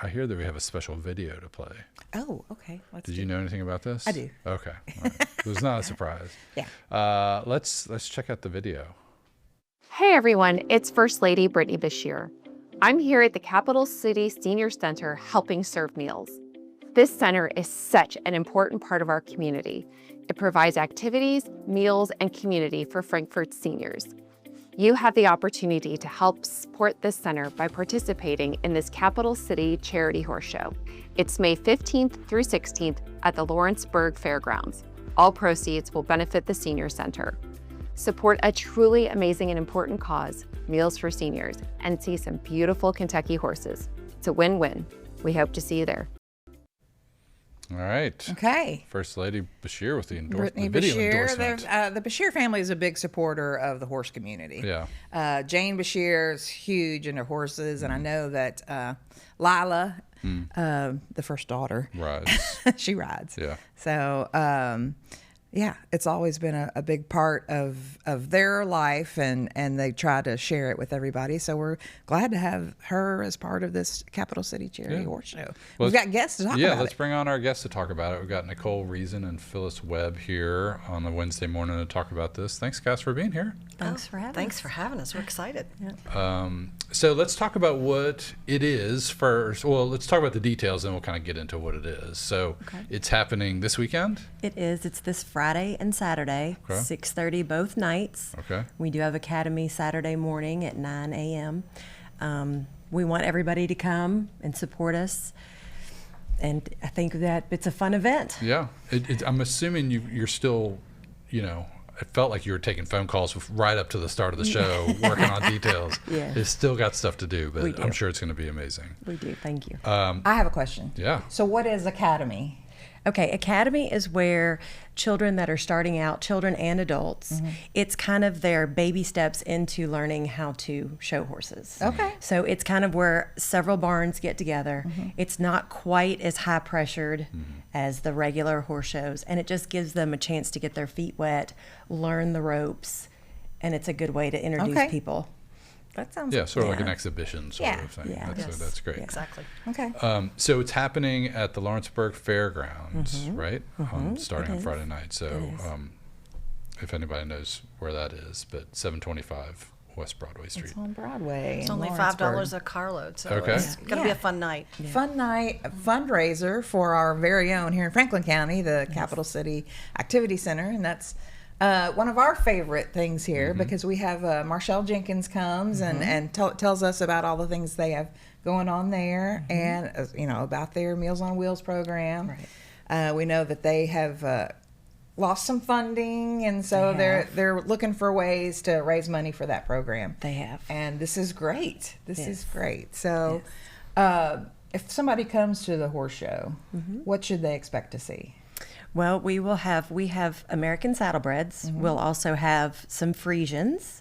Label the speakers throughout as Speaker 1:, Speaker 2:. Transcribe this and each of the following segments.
Speaker 1: I hear that we have a special video to play.
Speaker 2: Oh, okay.
Speaker 1: Did you know anything about this?
Speaker 2: I do.
Speaker 1: Okay. All right. It was not a surprise.
Speaker 2: Yeah.
Speaker 1: Let's check out the video.
Speaker 3: Hey everyone, it's First Lady Brittany Bashir. I'm here at the Capital City Senior Center helping serve meals. This center is such an important part of our community. It provides activities, meals, and community for Frankfort seniors. You have the opportunity to help support this center by participating in this Capital City Charity Horse Show. It's May 15th through 16th at the Lawrenceburg Fairgrounds. All proceeds will benefit the Senior Center. Support a truly amazing and important cause, Meals for Seniors, and see some beautiful Kentucky horses. It's a win-win. We hope to see you there.
Speaker 1: All right.
Speaker 2: Okay.
Speaker 1: First Lady Bashir with the
Speaker 2: Brittany
Speaker 1: video
Speaker 2: Bashir.
Speaker 1: endorsement.
Speaker 2: The Bashir family is a big supporter of the horse community.
Speaker 1: Yeah.
Speaker 2: Jane Bashir is huge into horses, and I know that Lila, the first daughter,
Speaker 1: rides.
Speaker 2: she rides.
Speaker 1: Yeah.
Speaker 2: So, yeah, it's always been a big part of their life, and they try to share it with everybody. So we're glad to have her as part of this Capital City Charity Horse Show. We've got guests to talk about it.
Speaker 1: Yeah, let's bring on our guests to talk about it. We've got Nicole Reason and Phyllis Webb here on the Wednesday morning to talk about this. Thanks, guys, for being here.
Speaker 4: Thanks for having us. We're excited.
Speaker 2: Yeah.
Speaker 1: So let's talk about what it is first. Well, let's talk about the details, and we'll kind of get into what it is. So It's happening this weekend?
Speaker 4: It is. It's this Friday and Saturday, 6:30 both nights.
Speaker 1: Okay.
Speaker 4: We do have Academy Saturday morning at 9 a.m. We want everybody to come and support us. And I think that it's a fun event.
Speaker 1: Yeah. I'm assuming you're still, it felt like you were taking phone calls right up to the start of the show, working on details.
Speaker 4: Yeah.
Speaker 1: It's still got stuff to do,
Speaker 4: We
Speaker 1: but
Speaker 4: do.
Speaker 1: I'm sure it's going to be amazing.
Speaker 4: We do. Thank you.
Speaker 2: I have a question.
Speaker 1: Yeah.
Speaker 2: So what is Academy?
Speaker 4: Okay, Academy is where children that are starting out, children and adults, it's kind of their baby steps into learning how to show horses.
Speaker 2: Okay.
Speaker 4: So it's kind of where several barns get together. It's not quite as high pressured as the regular horse shows, and it just gives them a chance to get their feet wet, learn the ropes, and it's a good way to introduce people.
Speaker 2: That sounds
Speaker 1: sort of like an exhibition sort of thing.
Speaker 4: Yeah.
Speaker 1: That's great.
Speaker 4: Exactly.
Speaker 2: Okay.
Speaker 1: So it's happening at the Lawrenceburg Fairgrounds, right? Starting on Friday night. So if anybody knows where that is, but 725 West Broadway Street.
Speaker 2: It's on Broadway.
Speaker 5: It's only $5 a carload, so
Speaker 1: Okay.
Speaker 5: it's going to be a fun night.
Speaker 2: Fun night, a fundraiser for our very own here in Franklin County, the Capital City Activity Center, and that's one of our favorite things here because we have Marshall Jenkins comes and tells us about all the things they have going on there and about their Meals on Wheels program. Right. We know that they have lost some funding, and so they're looking for ways to raise money for that program.
Speaker 4: They have,
Speaker 2: and this is great. This is great. So, if somebody comes to the horse show, what should they expect to see?
Speaker 4: Well, we have American Saddlebreds. We'll also have some Friesians,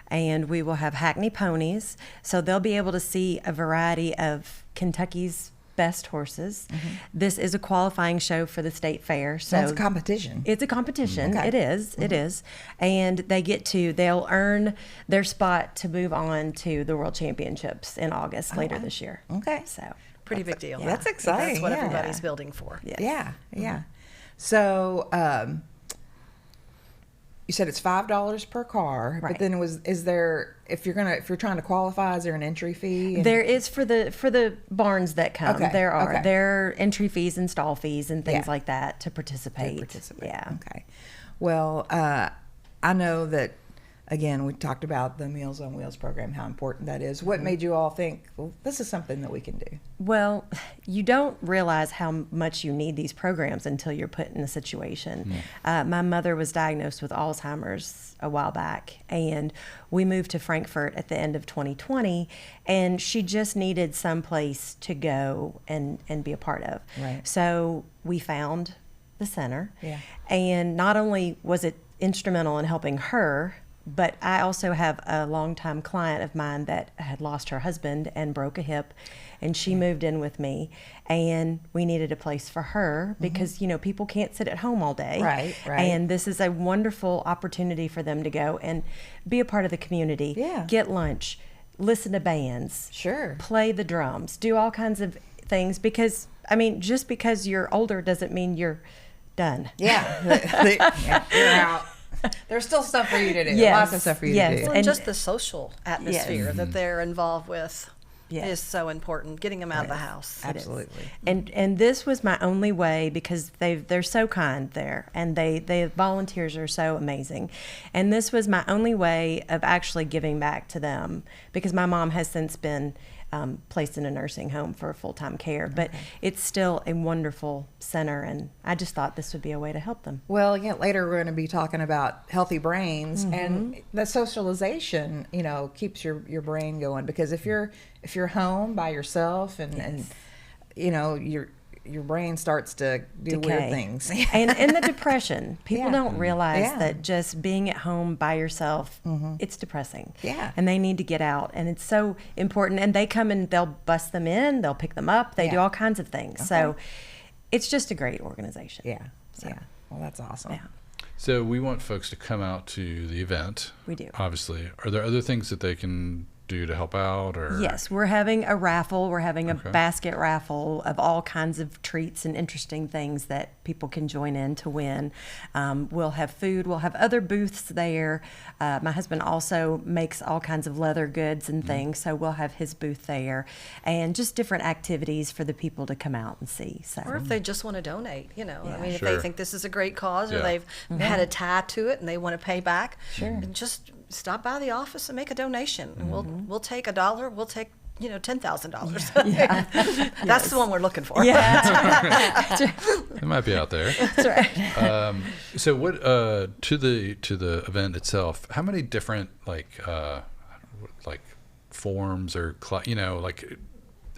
Speaker 4: and we will have Hackney ponies. So they'll be able to see a variety of Kentucky's best horses. This is a qualifying show for the state fair. So
Speaker 2: it's a competition.
Speaker 4: It's a competition.
Speaker 2: Okay.
Speaker 4: It is. It is. And they'll earn their spot to move on to the World Championships in August later this year.
Speaker 2: Okay.
Speaker 4: So
Speaker 5: Pretty big deal.
Speaker 2: That's exciting.
Speaker 5: That's what
Speaker 2: yeah.
Speaker 5: everybody's building for.
Speaker 2: Yeah. So, you said it's $5 per car,
Speaker 4: Right.
Speaker 2: but then is there, if you're trying to qualify, is there an entry fee?
Speaker 4: There is for the barns that come.
Speaker 2: Okay,
Speaker 4: There are
Speaker 2: okay.
Speaker 4: there are entry fees and stall fees and things
Speaker 2: Yeah.
Speaker 4: like that to participate. Yeah.
Speaker 2: Okay. Well, I know that, again, we talked about the Meals on Wheels program, how important that is. What made you all think, well, this is something that we can do?
Speaker 4: Well, you don't realize how much you need these programs until you're put in a situation. My mother was diagnosed with Alzheimer's a while back, and we moved to Frankfort at the end of 2020, and she just needed some place to go and be a part of.
Speaker 2: Right.
Speaker 4: So we found the center,
Speaker 2: Yeah.
Speaker 4: and not only was it instrumental in helping her, but I also have a longtime client of mine that had lost her husband and broke a hip, and she moved in with me, and we needed a place for her because, people can't sit at home all day.
Speaker 2: Right.
Speaker 4: And this is a wonderful opportunity for them to go and be a part of the community,
Speaker 2: Yeah.
Speaker 4: get lunch, listen to bands,
Speaker 2: Sure.
Speaker 4: play the drums, do all kinds of things because, I mean, just because you're older doesn't mean you're done.
Speaker 2: Yeah. You're out. There's still stuff for you to do.
Speaker 4: Yes.
Speaker 2: Lots of stuff for you to do.
Speaker 5: Well, and just the social atmosphere
Speaker 4: Yes.
Speaker 5: that they're involved with
Speaker 4: Yes.
Speaker 5: is so important. Getting them out of the house.
Speaker 2: Absolutely.
Speaker 4: And this was my only way because they're so kind there, and they volunteers are so amazing, and this was my only way of actually giving back to them because my mom has since been placed in a nursing home for full-time care, but it's still a wonderful center, and I just thought this would be a way to help them.
Speaker 2: Well, yeah, later we're going to be talking about healthy brains, and the socialization, keeps your brain going, because if you're home by yourself and your brain starts to do
Speaker 4: Decay.
Speaker 2: weird things.
Speaker 4: and the depression, people
Speaker 2: Yeah.
Speaker 4: don't realize
Speaker 2: Yeah.
Speaker 4: that just being at home by yourself, it's depressing.
Speaker 2: Yeah.
Speaker 4: And they need to get out, and it's so important, and they come and they'll bus them in, they'll pick them up, they do
Speaker 2: Yeah.
Speaker 4: all kinds of things. So it's just a great organization.
Speaker 2: Yeah. Yeah. Well, that's awesome.
Speaker 4: Yeah.
Speaker 1: So we want folks to come out to the event.
Speaker 4: We do.
Speaker 1: Obviously. Are there other things that they can do to help out, or?
Speaker 4: Yes, we're having a raffle. We're having a
Speaker 1: Okay.
Speaker 4: basket raffle of all kinds of treats and interesting things that people can join in to win. We'll have food. We'll have other booths there. My husband also makes all kinds of leather goods and things, so we'll have his booth there, and just different activities for the people to come out and see. So.
Speaker 5: Or if they just want to donate, I mean, if
Speaker 1: Sure.
Speaker 5: they think this is a great cause, or
Speaker 1: Yeah.
Speaker 5: they've had a tie to it and they want to pay back,
Speaker 4: Sure.
Speaker 5: just stop by the office and make a donation. And we'll take $1. We'll take $10,000.
Speaker 4: Yeah.
Speaker 5: That's the one we're looking for.
Speaker 4: Yeah,
Speaker 1: It might be out there.
Speaker 4: that's right.
Speaker 1: So what to the event itself? How many different like forms or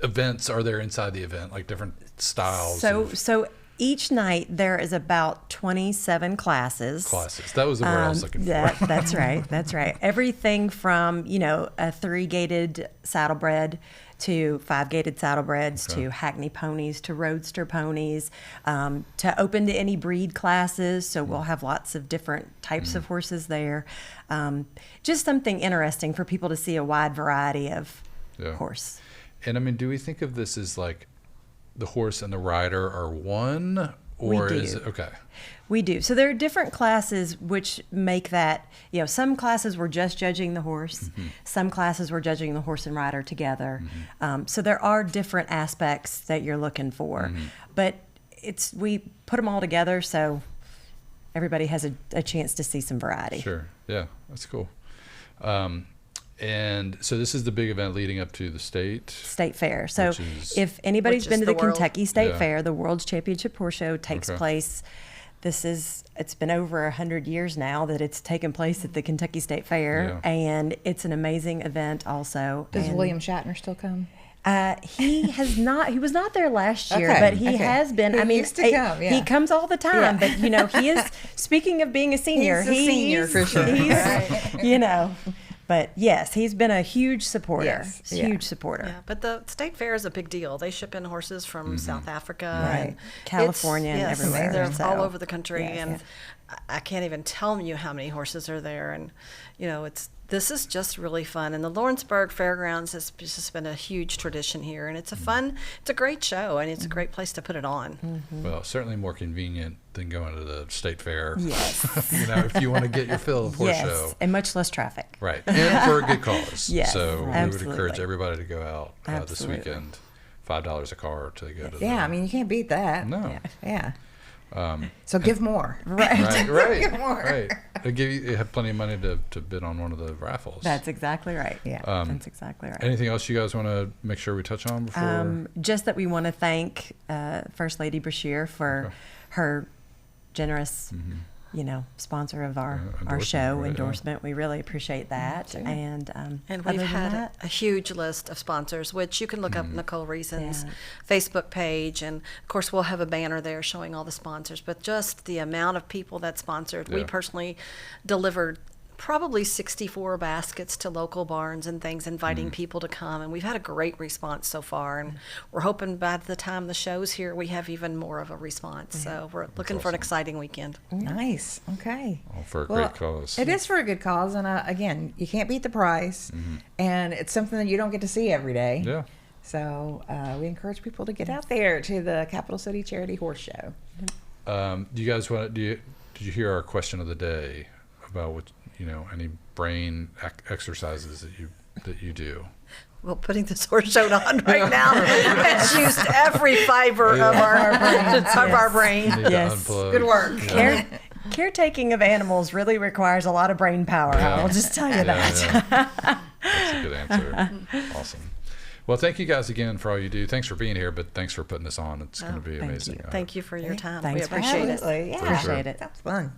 Speaker 1: events are there inside the event? Like different styles.
Speaker 4: So each night there is about 27 classes.
Speaker 1: That was the word I was looking for.
Speaker 4: That's right. That's right. Everything from, a 3-gated saddlebred to 5-gated saddlebreds to Hackney ponies to roadster ponies, to open to any breed classes. So we'll have lots of different types of horses there. Just something interesting for people to see a wide variety of horse.
Speaker 1: And I mean, do we think of this as like the horse and the rider are one, or
Speaker 4: We
Speaker 1: is
Speaker 4: do.
Speaker 1: it okay?
Speaker 4: We do. So there are different classes which make that, some classes were just judging the horse. Some classes were judging the horse and rider together. So there are different aspects that you're looking for. But we put them all together so everybody has a chance to see some variety.
Speaker 1: Sure. Yeah, that's cool. And so this is the big event leading up to the state
Speaker 4: Fair. So
Speaker 1: Which is-
Speaker 4: if anybody's
Speaker 5: Which
Speaker 4: been
Speaker 5: is
Speaker 4: to the
Speaker 5: the world.
Speaker 4: Kentucky State
Speaker 1: Yeah.
Speaker 4: Fair, the World's Championship Horse Show takes
Speaker 1: Okay.
Speaker 4: place. It's been over 100 years now that it's taken place at the Kentucky State Fair,
Speaker 1: Yeah.
Speaker 4: and it's an amazing event also.
Speaker 2: Does
Speaker 4: And,
Speaker 2: William Shatner still come?
Speaker 4: he has not. He was not there last year,
Speaker 2: Okay,
Speaker 4: but he
Speaker 2: okay.
Speaker 4: has been.
Speaker 2: He
Speaker 4: I mean,
Speaker 2: used to come, yeah.
Speaker 4: he comes all the time.
Speaker 2: Yeah.
Speaker 4: But he is. Speaking of being a senior,
Speaker 2: He's a senior for sure.
Speaker 4: He's, But yes, he's been a huge supporter.
Speaker 2: Yes,
Speaker 4: He's a
Speaker 2: yeah.
Speaker 4: huge supporter.
Speaker 5: Yeah, but the state fair is a big deal. They ship in horses from South Africa,
Speaker 2: Right.
Speaker 5: and
Speaker 4: California and
Speaker 5: yes,
Speaker 4: everywhere,
Speaker 5: They're
Speaker 4: so,
Speaker 5: all over the country,
Speaker 4: yes,
Speaker 5: and I can't even tell you how many horses are there. And this is just really fun. And the Lawrenceburg Fairgrounds has just been a huge tradition here, and it's a great show, and it's a great place to put it on.
Speaker 1: Well, certainly more convenient than going to the state fair.
Speaker 4: Yes.
Speaker 1: If you want to get your fill of horse
Speaker 4: Yes,
Speaker 1: show.
Speaker 4: and much less traffic.
Speaker 1: Right. And for a good cause.
Speaker 4: Yes,
Speaker 1: So we would
Speaker 4: absolutely.
Speaker 1: encourage everybody to go out this
Speaker 4: Absolutely.
Speaker 1: weekend. $5 a car to go to the
Speaker 2: Yeah, I mean, you can't beat that.
Speaker 1: No.
Speaker 2: Yeah. So give more.
Speaker 1: Right,
Speaker 2: Give more.
Speaker 1: right. You have plenty of money to bid on one of the raffles.
Speaker 4: That's exactly right.
Speaker 2: Yeah.
Speaker 4: That's exactly right.
Speaker 1: Anything else you guys want to make sure we touch on before?
Speaker 4: Just that we want to thank First Lady Brashear for her generous, sponsor of our
Speaker 1: Endorsement,
Speaker 4: show
Speaker 1: right, yeah.
Speaker 4: endorsement. We really appreciate that. And
Speaker 5: And
Speaker 4: other
Speaker 5: we've
Speaker 4: than
Speaker 5: had
Speaker 4: that,
Speaker 5: a huge list of sponsors, which you can look up Nicole Reason's Facebook page. And of course, we'll have a banner there showing all the sponsors. But just the amount of people that sponsored, we
Speaker 1: Yeah.
Speaker 5: personally delivered probably 64 baskets to local barns and things, inviting people to come. And we've had a great response so far. And we're hoping by the time the show's here, we have even more of a response. So we're looking for an
Speaker 1: awesome.
Speaker 5: exciting weekend.
Speaker 2: Nice. Okay.
Speaker 1: All for a great cause.
Speaker 2: It is for a good cause, and again, you can't beat the price, and it's something that you don't get to see every day.
Speaker 1: Yeah.
Speaker 2: So we encourage people to get out there to the Capital City Charity Horse Show.
Speaker 1: Do you guys want? Did you hear our question of the day about what any brain exercises that you do?
Speaker 5: Well, putting this horse show on right now has used every fiber of our brain.
Speaker 1: Need to
Speaker 4: Yes.
Speaker 1: unplug.
Speaker 2: Good work.
Speaker 4: Caretaking of animals really requires a lot of brain power.
Speaker 1: Yeah.
Speaker 4: I'll just tell you that.
Speaker 1: Yeah. That's a good answer. Awesome. Well, thank you guys again for all you do. Thanks for being here, but thanks for putting this on. It's going to be
Speaker 4: thank
Speaker 1: amazing.
Speaker 4: you.
Speaker 5: Thank you for your time. We
Speaker 4: Thanks for
Speaker 5: appreciate it.
Speaker 2: Absolutely. Yeah.
Speaker 4: Appreciate it.
Speaker 2: That's fun.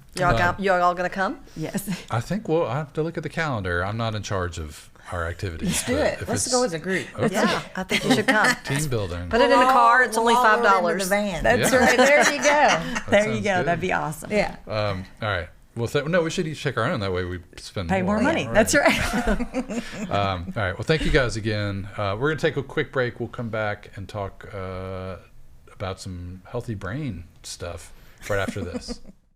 Speaker 5: You all going to come?
Speaker 4: Yes.
Speaker 1: I think I have to look at the calendar. I'm not in charge of our activities.
Speaker 2: Let's do
Speaker 1: but
Speaker 2: it.
Speaker 1: if
Speaker 2: Let's
Speaker 1: it's
Speaker 2: go as a group.
Speaker 1: Okay.
Speaker 5: Yeah, I think you should come.
Speaker 1: Team building.
Speaker 5: Put it in a car. It's only
Speaker 2: We'll all load into
Speaker 5: $5.
Speaker 2: the van.
Speaker 4: That's
Speaker 1: Yeah.
Speaker 4: right. There you go. There you
Speaker 1: sounds
Speaker 4: go.
Speaker 1: good.
Speaker 4: That'd be awesome.
Speaker 2: Yeah.
Speaker 1: All right. Well, no, we should each take our own. That way we spend
Speaker 4: Pay more money.
Speaker 1: Right.
Speaker 4: That's right.
Speaker 1: All right. Well, thank you guys again. We're going to take a quick break. We'll come back and talk about some healthy brain stuff right after this.